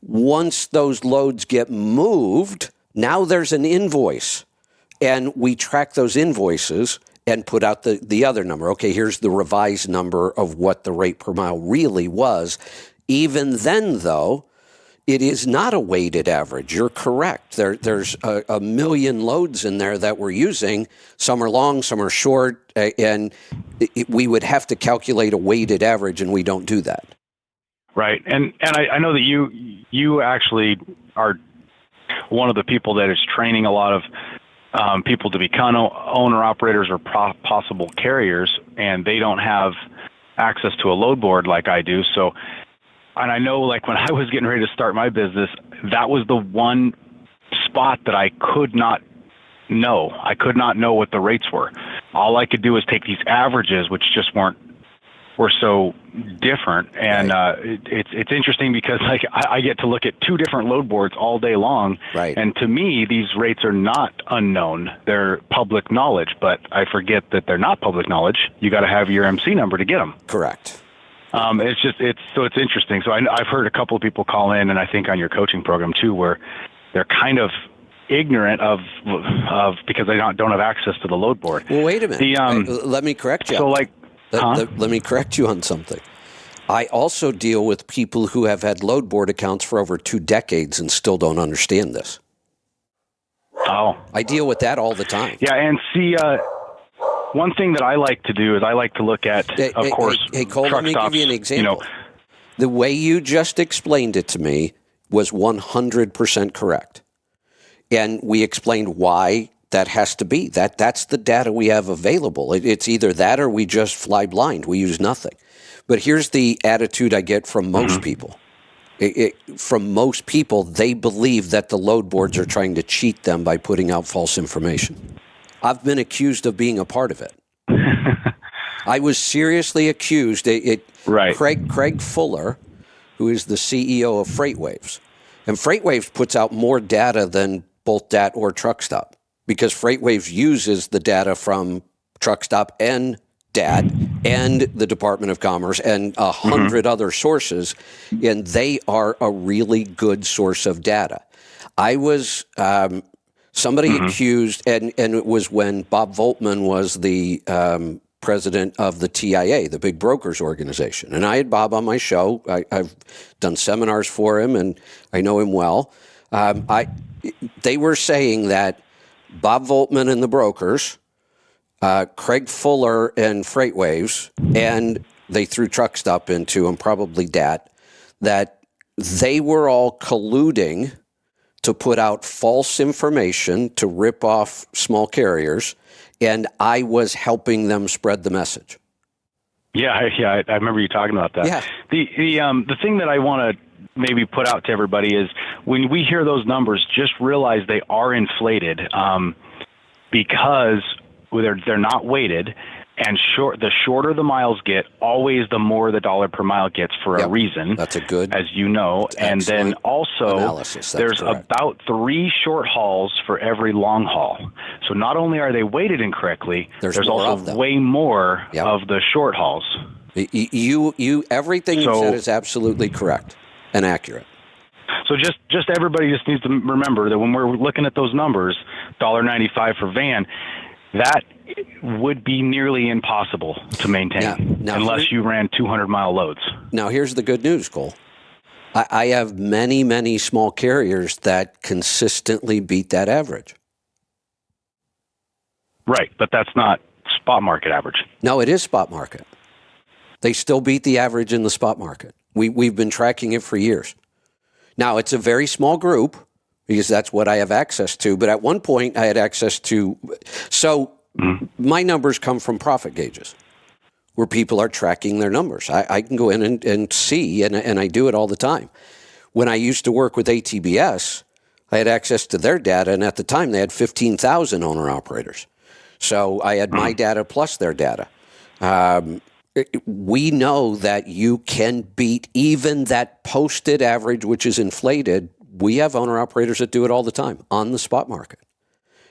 Once those loads get moved, now there's an invoice, and we track those invoices, and put out the other number. Okay, here's the revised number of what the rate per mile really was. Even then, though, it is not a weighted average. You're correct. There's a million loads in there that we're using. Some are long, some are short, and we would have to calculate a weighted average, and we don't do that. Right, and I know that you actually are one of the people that is training a lot of people to become owner-operators or possible carriers, and they don't have access to a load board like I do. So, and I know, like, when I was getting ready to start my business, that was the one spot that I could not know. I could not know what the rates were. All I could do was take these averages, which just were so different. And it's interesting because, like, I get to look at two different load boards all day long. Right. And to me, these rates are not unknown. They're public knowledge, but I forget that they're not public knowledge. You got to have your MC number to get them. Correct. It's interesting. So I've heard a couple of people call in, and I think on your coaching program too, where they're kind of ignorant of because they don't have access to the load board. Well, wait a minute. Let me correct you. So, like, let me correct you on something. I also deal with people who have had load board accounts for over 2 decades and still don't understand this. Oh, I deal with that all the time. Yeah, and see, one thing that I like to do is I like to look at, of course, Hey, Cole, truck let me stops. give you an example. The way you just explained it to me was 100% correct. And we explained why that has to be. That's the data we have available. It's either that or we just fly blind. We use nothing. But here's the attitude I get from most people. From most people, they believe that the load boards are trying to cheat them by putting out false information. I've been accused of being a part of it. I was seriously accused. Right. Craig Fuller, who is the CEO of FreightWaves, and FreightWaves puts out more data than both DAT or TruckStop because FreightWaves uses the data from TruckStop and DAT and the Department of Commerce and 100 other sources, and they are a really good source of data. I was somebody accused, and it was when Bob Voltman was the president of the TIA, the Big Brokers Organization. And I had Bob on my show. I've done seminars for him, and I know him well. They were saying that Bob Voltman and the brokers, Craig Fuller and FreightWaves, and they threw TruckStop into, and probably DAT, that they were all colluding to put out false information to rip off small carriers, and I was helping them spread the message. Yeah, I remember you talking about that. Yeah. The thing that I want to maybe put out to everybody is when we hear those numbers, just realize they are inflated because they're not weighted, and the shorter the miles get, always the more the dollar per mile gets for a reason. That's a good, as you know. And then also analysis. There's correct. About 3 short hauls for every long haul. So not only are they weighted incorrectly, there's also way more of the short hauls. Everything you said is absolutely correct and accurate. So just everybody just needs to remember that when we're looking at those numbers, $1.95 for van, that would be nearly impossible to maintain unless you ran 200-mile loads. Now, here's the good news, Cole. I have many, many small carriers that consistently beat that average. Right, but that's not spot market average. No, it is spot market. They still beat the average in the spot market. We've been tracking it for years. Now, it's a very small group because that's what I have access to. But at one point, I had access to. So my numbers come from profit gauges where people are tracking their numbers. I can go in and see, and I do it all the time. When I used to work with ATBS, I had access to their data, and at the time, they had 15,000 owner-operators. So I had my data plus their data. We know that you can beat even that posted average, which is inflated. We have owner-operators that do it all the time on the spot market.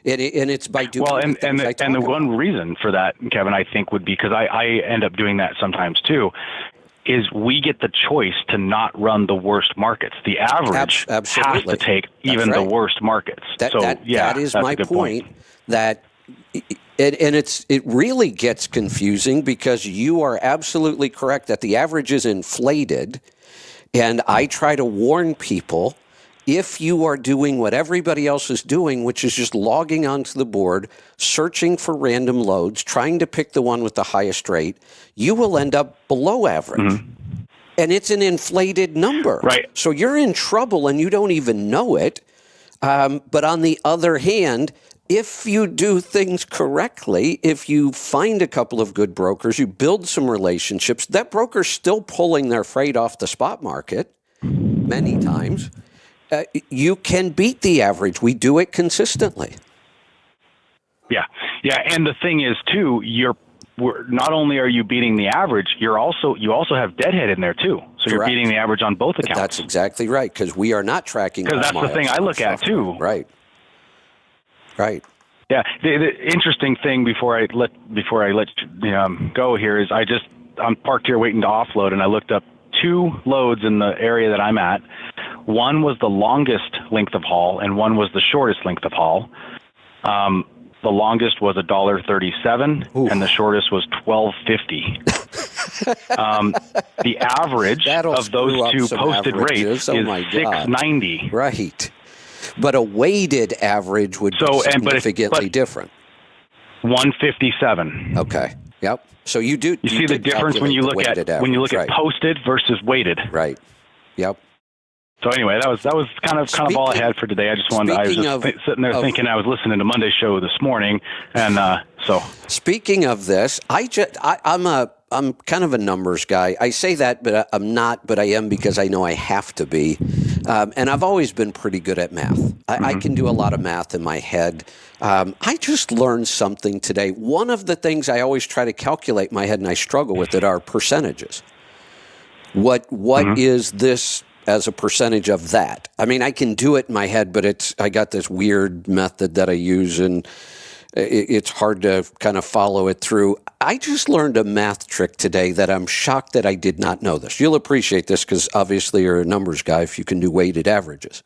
And it's by doing and the one reason for that, Kevin, I think would be because I end up doing that sometimes too, is we get the choice to not run the worst markets. The average has to take even the worst markets. That is my point. That And it really gets confusing because you are absolutely correct that the average is inflated. And I try to warn people, if you are doing what everybody else is doing, which is just logging onto the board, searching for random loads, trying to pick the one with the highest rate, you will end up below average. And it's an inflated number. Right. So you're in trouble and you don't even know it. But on the other hand, if you do things correctly, if you find a couple of good brokers, you build some relationships, that broker's still pulling their freight off the spot market many times. You can beat the average. We do it consistently. Yeah. And the thing is, too, not only are you beating the average, you also have deadhead in there too. So you're beating the average on both accounts. That's exactly right, because we are not tracking. Because that's the thing I look at too. Right. Yeah. The interesting thing before I let go here is I'm parked here waiting to offload, and I looked up 2 loads in the area that I'm at. One was the longest length of haul, and one was the shortest length of haul. The longest was $1.37, and the shortest was $12.50. The average of those 2 posted rates is $6.90. Right, but a weighted average would be significantly different. 157. Okay. Yep. So you see the difference when you look at posted versus weighted. Right. Yep. So anyway, that was kind of all I had for today. I was sitting there thinking I was listening to Monday's show this morning, and so. Speaking of this, I'm kind of a numbers guy. I say that, but I'm not. But I am because I know I have to be, and I've always been pretty good at math. I can do a lot of math in my head. I just learned something today. One of the things I always try to calculate in my head, and I struggle with it, are percentages. What is this as a percentage of that? I mean, I can do it in my head, but I got this weird method that I use, and it's hard to kind of follow it through. I just learned a math trick today that I'm shocked that I did not know this. You'll appreciate this because obviously you're a numbers guy if you can do weighted averages.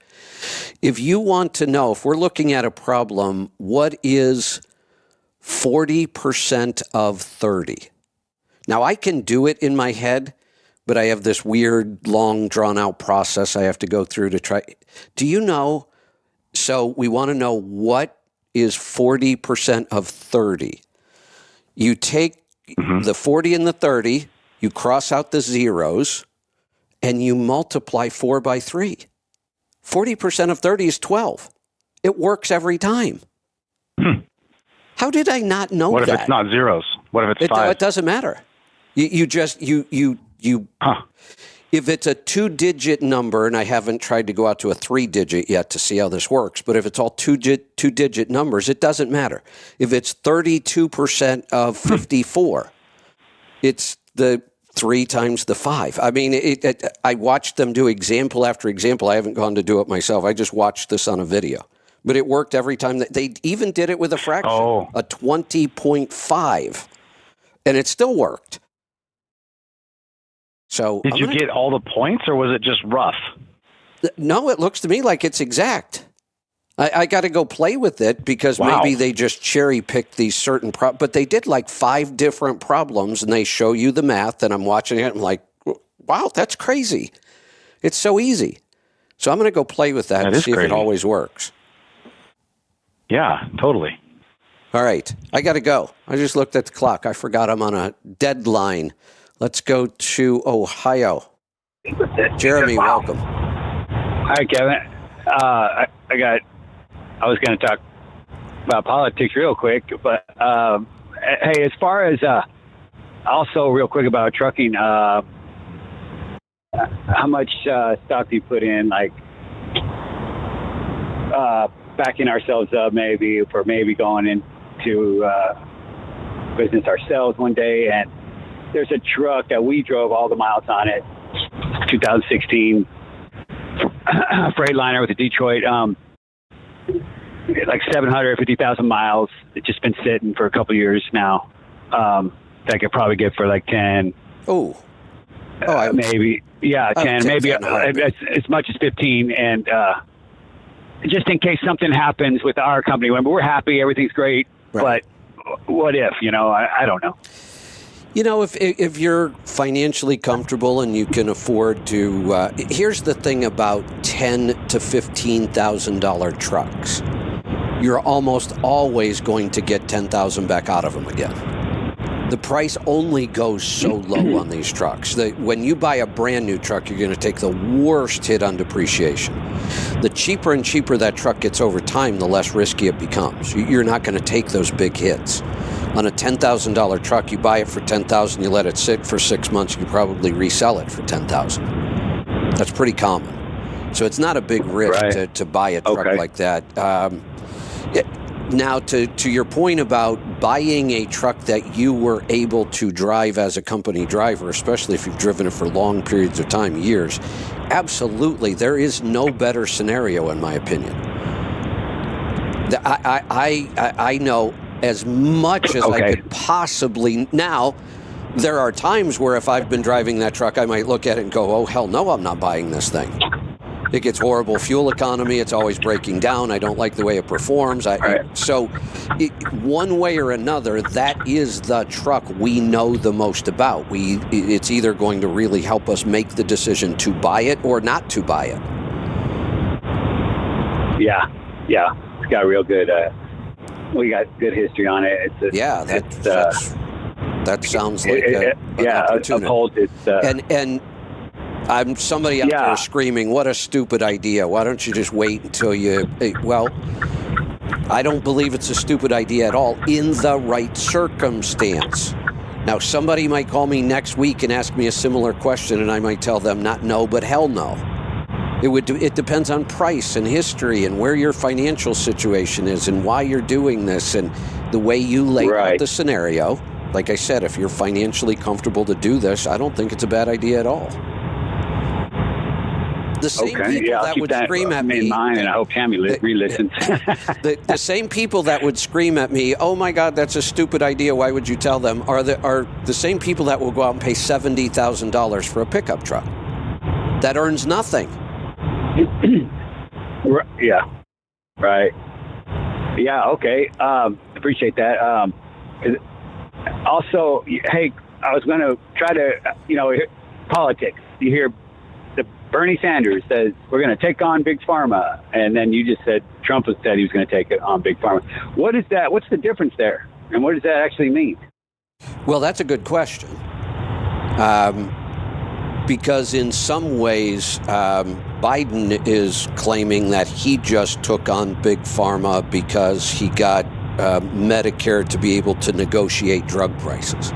If you want to know, if we're looking at a problem, what is 40% of 30? Now, I can do it in my head, but I have this weird, long, drawn-out process I have to go through to try. Do you know? So we want to know what is 40% of 30. You take the 40 and the 30, you cross out the zeros, and you multiply 4 by 3. 40% of 30 is 12. It works every time. How did I not know that? What if it's not zeros? What if it's 5? It doesn't matter. If it's a 2-digit number, and I haven't tried to go out to a 3-digit yet to see how this works, but if it's all two-digit numbers, it doesn't matter. If it's 32% of 54, it's the 3 times the 5. I mean, I watched them do example after example. I haven't gone to do it myself. I just watched this on a video. But it worked every time. They even did it with a fraction, a 20.5, and it still worked. So did you get all the points, or was it just rough? No, it looks to me like it's exact. I got to go play with it because maybe they just cherry picked these certain but they did like 5 different problems, and they show you the math, and I'm watching it. And I'm like, wow, that's crazy. It's so easy. So I'm going to go play with that and see if it always works. Yeah, totally. All right. I got to go. I just looked at the clock. I forgot I'm on a deadline. Let's go to Ohio. Jeremy, welcome. Hi, Kevin. I was going to talk about politics real quick, but hey, as far as also real quick about trucking, how much stock do you put in, like backing ourselves up maybe for maybe going into business ourselves one day? And there's a truck that we drove all the miles on it, 2016 Freightliner with a Detroit, like 750,000 miles. It's just been sitting for a couple of years now. That I could probably get for like 10. Maybe. Yeah, 10, maybe as much as 15. And just in case something happens with our company, we're happy, everything's great, but what if, I don't know. If you're financially comfortable and you can afford to, here's the thing about $10,000 to $15,000 trucks. You're almost always going to get $10,000 back out of them again. The price only goes so low on these trucks. When you buy a brand new truck, you're going to take the worst hit on depreciation. The cheaper and cheaper that truck gets over time, the less risky it becomes. You're not going to take those big hits. On a $10,000 truck, you buy it for $10,000, you let it sit for 6 months, you probably resell it for $10,000. That's pretty common. So it's not a big risk to buy a truck like that. Now, to your point about buying a truck that you were able to drive as a company driver, especially if you've driven it for long periods of time, years, absolutely, there is no better scenario, in my opinion. I know as much as I could possibly. Now, there are times where if I've been driving that truck, I might look at it and go, oh, hell no, I'm not buying this thing. It gets horrible fuel economy. It's always breaking down. I don't like the way it performs. So one way or another, that is the truck we know the most about. It's either going to really help us make the decision to buy it or not to buy it. Yeah. It's got real good, we got good history on it. That sounds like an opportunity. And I'm somebody out there screaming, what a stupid idea. Why don't you just wait until you... Well, I don't believe it's a stupid idea at all in the right circumstance. Now, somebody might call me next week and ask me a similar question, and I might tell them not no, but hell no. It depends on price and history and where your financial situation is and why you're doing this and the way you lay out the scenario. Like I said, if you're financially comfortable to do this, I don't think it's a bad idea at all. The same people that would scream at me, in mind, and I hope Tammy re-listens. the same people that would scream at me, "Oh my God, that's a stupid idea. Why would you tell them?" Are the same people that will go out and pay $70,000 for a pickup truck that earns nothing. Yeah. Right. Yeah. Okay. Appreciate that. Also, hey, I was going to try to, politics. You hear Bernie Sanders says we're going to take on Big Pharma, and then you just said Trump has said he was going to take it on Big Pharma. What is that? What's the difference there, and what does that actually mean? Well, that's a good question, because in some ways, Biden is claiming that he just took on Big Pharma because he got Medicare to be able to negotiate drug prices.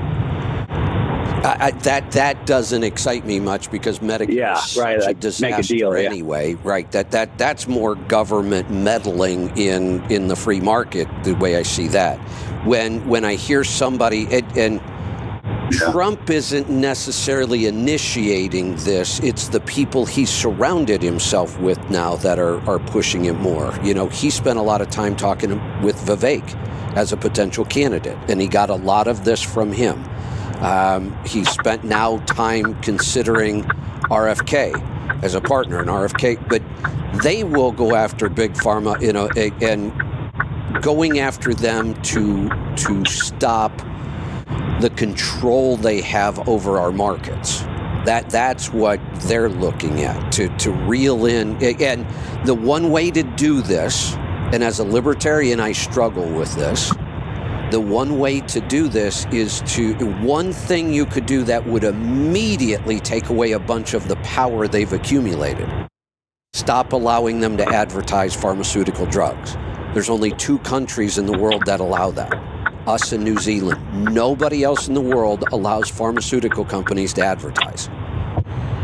That doesn't excite me much because Medicare is such a disaster anyway. Right. That's more government meddling in the free market, the way I see that. When I hear somebody and Trump isn't necessarily initiating this, it's the people he's surrounded himself with now that are pushing him more. He spent a lot of time talking with Vivek as a potential candidate, and he got a lot of this from him. He spent now time considering RFK as a partner in RFK, but they will go after Big Pharma, and going after them to stop the control they have over our markets. That's what they're looking at, to reel in. And the one way to do this, and as a libertarian, I struggle with this. The one way to do this is one thing you could do that would immediately take away a bunch of the power they've accumulated. Stop allowing them to advertise pharmaceutical drugs. There's only 2 countries in the world that allow that. Us and New Zealand. Nobody else in the world allows pharmaceutical companies to advertise.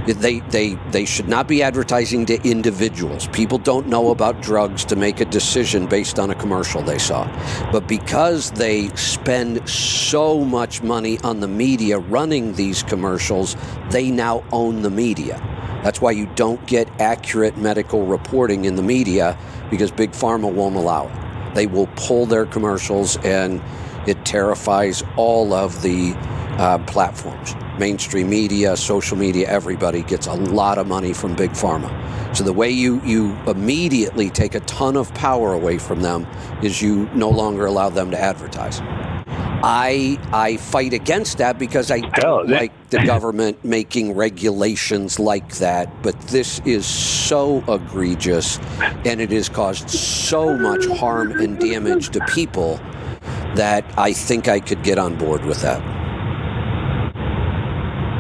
They should not be advertising to individuals. People don't know about drugs to make a decision based on a commercial they saw. But because they spend so much money on the media running these commercials, they now own the media. That's why you don't get accurate medical reporting in the media, because Big Pharma won't allow it. They will pull their commercials, and it terrifies all of the platforms. Mainstream media, social media, everybody gets a lot of money from Big Pharma. So the way you immediately take a ton of power away from them is you no longer allow them to advertise. I fight against that because I don't like the government making regulations like that. But this is so egregious, and it has caused so much harm and damage to people that I think I could get on board with that.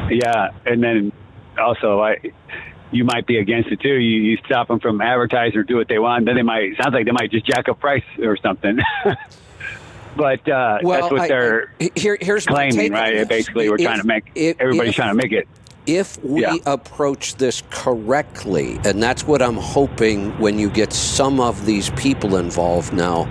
Yeah, and then also you might be against it too. You stop them from advertising or do what they want, then sounds like they might just jack up price or something. But that's what they're here's claiming, right? Basically, we're trying to make everybody's trying to make it. If we approach this correctly, and that's what I'm hoping when you get some of these people involved now,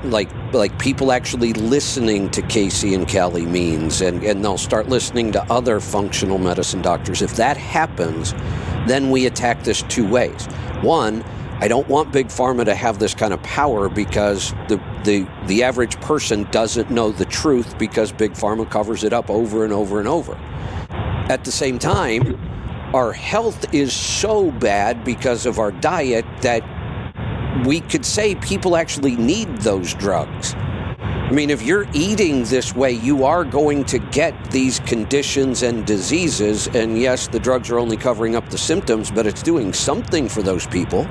like people actually listening to Casey and Callie Means, and they'll start listening to other functional medicine doctors. If that happens, then we attack this two ways. One, I don't want Big Pharma to have this kind of power because the average person doesn't know the truth because Big Pharma covers it up over and over and over. At the same time, our health is so bad because of our diet that we could say people actually need those drugs. I mean, if you're eating this way, you are going to get these conditions and diseases. And yes, the drugs are only covering up the symptoms, but it's doing something for those people.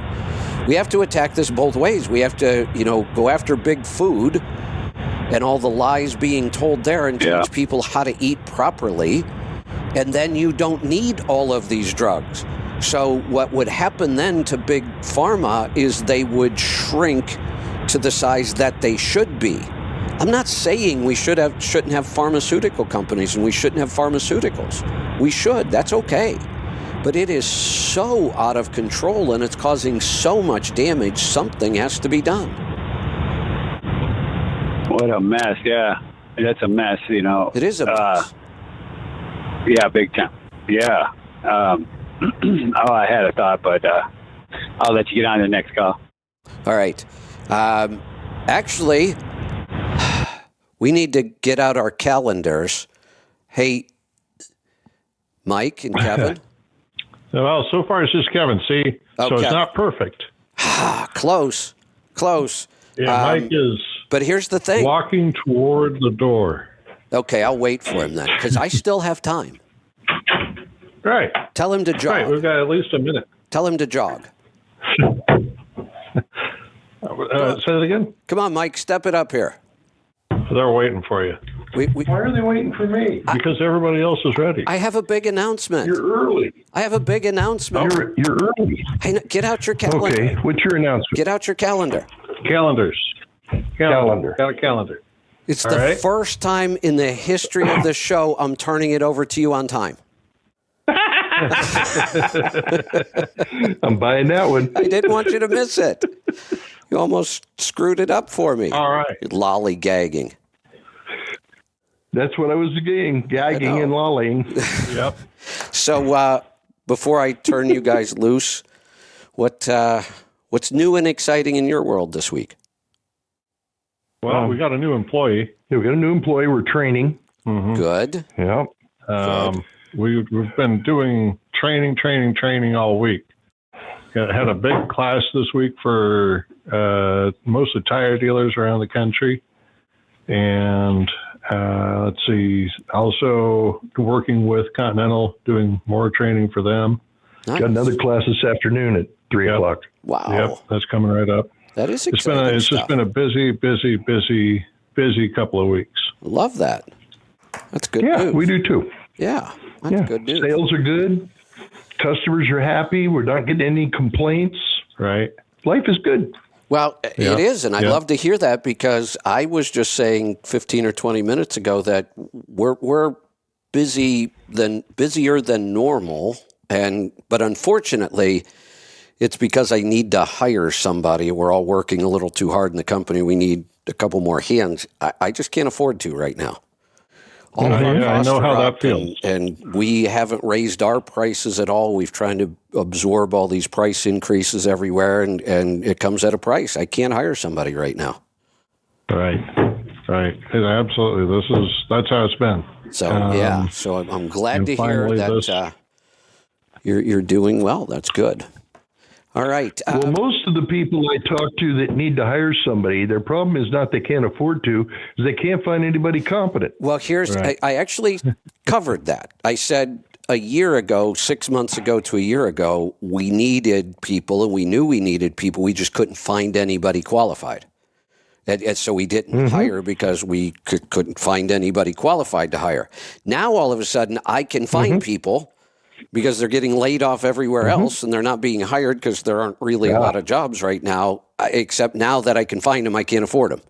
We have to attack this both ways. We have to, go after big food and all the lies being told there and teach people how to eat properly. And then you don't need all of these drugs. So what would happen then to Big Pharma is they would shrink to the size that they should be. I'm not saying we shouldn't have pharmaceutical companies and we shouldn't have pharmaceuticals. We should. That's okay. But it is so out of control and it's causing so much damage. Something has to be done. What a mess. Yeah. That's a mess, It is a mess. Yeah, big time. Yeah. I had a thought, but I'll let you get on to the next call. All right. Actually, we need to get out our calendars. Hey, Mike and Kevin. Well, so far it's just Kevin. See, so it's not perfect. Close. Yeah, Mike is. But here's the thing. Walking toward the door. Okay, I'll wait for him then, because I still have time. Right. Tell him to jog. Right, we've got at least a minute. Tell him to jog. Say it again? Come on, Mike, step it up here. They're waiting for you. Why are they waiting for me? Because everybody else is ready. I have a big announcement. You're early. I have a big announcement. You're early. Hey, get out your calendar. Okay, what's your announcement? Get out your calendar. Calendars. Calendar. Got a calendar. It's the first time in the history of this show I'm turning it over to you on time. I'm buying that one. I didn't want you to miss it. You almost screwed it up for me. All right. Lollygagging. That's what I was gagging and lollying. Yep. So before I turn you guys loose, what's new and exciting in your world this week? Well, we got a new employee. Yeah, we got a new employee. We're training. Mm-hmm. Good. Yep. We've been doing training all week. Had a big class this week for mostly tire dealers around the country. And let's see, also working with Continental, doing more training for them. Nice. Got another class this afternoon at 3 o'clock. Wow. Yep, that's coming right up. That is exciting. It's just been a busy couple of weeks. Love that. That's good news. Yeah, we do too. Yeah, that's good news. Sales are good. Customers are happy. We're not getting any complaints. Right. Life is good. Well, it is, and I love to hear that because I was just saying 15 or 20 minutes ago that we're busier than normal, but unfortunately, it's because I need to hire somebody. We're all working a little too hard in the company. We need a couple more hands. I just can't afford to right now. All of our costs I know how are that up, feels. and we haven't raised our prices at all. We've tried to absorb all these price increases everywhere, and it comes at a price. I can't hire somebody right now. Right. Absolutely. That's how it's been. So so I'm glad to hear that you're doing well. That's good. All right. Well, most of the people I talk to that need to hire somebody, their problem is not they can't afford to, is they can't find anybody competent. Well, here's Right. I actually covered that. I said a year ago, 6 months ago to a year ago, we needed people, and we knew we needed people. We just couldn't find anybody qualified. And so we didn't hire because we couldn't find anybody qualified to hire. Now, all of a sudden, I can find people because they're getting laid off everywhere else, and they're not being hired because there aren't really a lot of jobs right now, except now that I can find them, I can't afford them.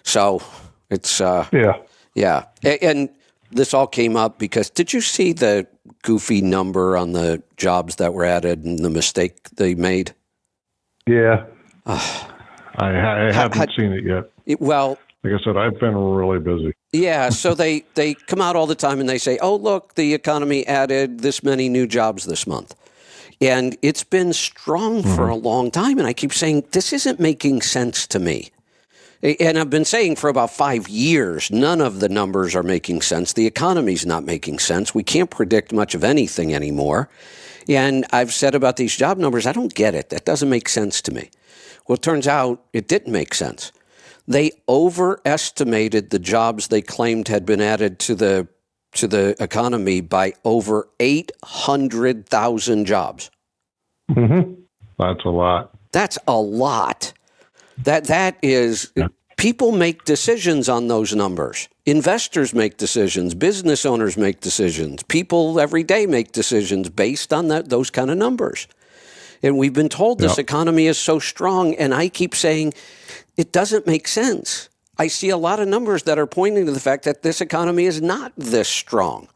So it's, yeah. And this all came up because, did you see the goofy number on the jobs that were added and the mistake they made? Yeah. I haven't seen it yet. Well, Like I said, I've been really busy. yeah, so they come out all the time and they say, oh, look, the economy added this many new jobs this month. And it's been strong for a long time. And I keep saying, this isn't making sense to me. And I've been saying for about 5 years, none of the numbers are making sense. The economy's not making sense. We can't predict much of anything anymore. And I've said about these job numbers, I don't get it. That doesn't make sense to me. Well, it turns out it didn't make sense. They overestimated the jobs they claimed had been added to the economy by over 800,000 jobs. That's a lot. That's a lot. That is, people make decisions on those numbers. Investors make decisions. Business owners make decisions. People every day make decisions based on those kind of numbers. And we've been told this economy is so strong, and I keep saying it doesn't make sense. I see a lot of numbers that are pointing to the fact that this economy is not this strong.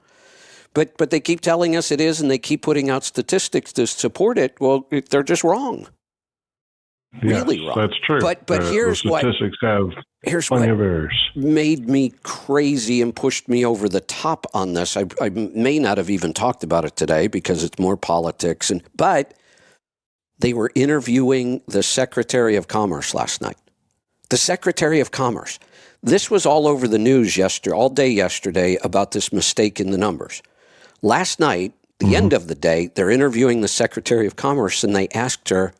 But they keep telling us it is, and they keep putting out statistics to support it. Well, they're just wrong. Really Yes, wrong. that's true. But here's the statistics have plenty of errors. Made me crazy and pushed me over the top on this. I may not have even talked about it today because it's more politics. But they were interviewing the Secretary of Commerce last night. The Secretary of Commerce. This was all over the news all day yesterday about this mistake in the numbers. Last night, the end of the day, they're interviewing the Secretary of Commerce, and they asked her,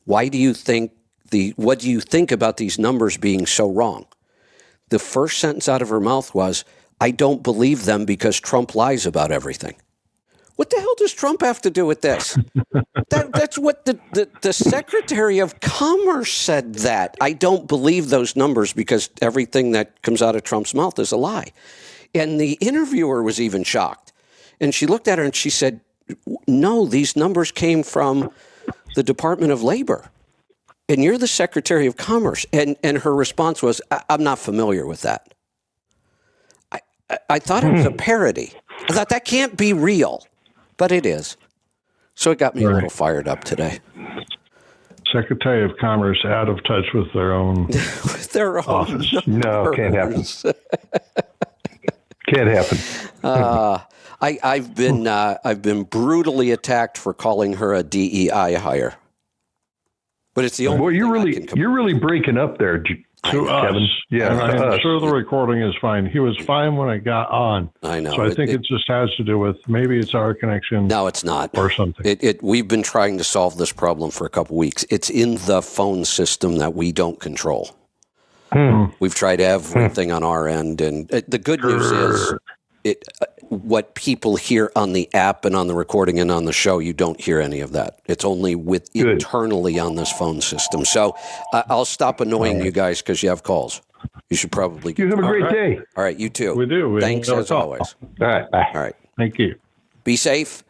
what do you think about these numbers being so wrong? The first sentence out of her mouth was, I don't believe them because Trump lies about everything. What the hell does Trump have to do with this? That's what the Secretary of Commerce said that. I don't believe those numbers because everything that comes out of Trump's mouth is a lie. And the interviewer was even shocked. And she looked at her and she said, no, these numbers came from the Department of Labor. And you're the Secretary of Commerce. And her response was, I'm not familiar with that. I thought it was a parody. I thought that can't be real. But it is. So it got me a little fired up today. Secretary of Commerce out of touch with their own office. No, can't happen. Can't happen. I've been brutally attacked for calling her a DEI hire. But it's the only. Boy, you're really breaking up there, to Kevin. us. Yeah, and I'm sure the recording is fine. He was fine when I got on. I know. So I think it just has to do with maybe it's our connection. No, it's not. Or something. We've been trying to solve this problem for a couple weeks. It's in the phone system that we don't control. We've tried everything on our end, and the good news is what people hear on the app and on the recording and on the show, you don't hear any of that. It's only internally on this phone system. So I'll stop annoying you guys because you have calls. You should probably. You have a great day. All right, you too. We do. Thanks as always. All right, bye. All right. Thank you. Be safe,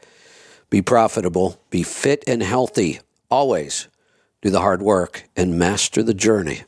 be profitable, be fit and healthy. Always do the hard work and master the journey.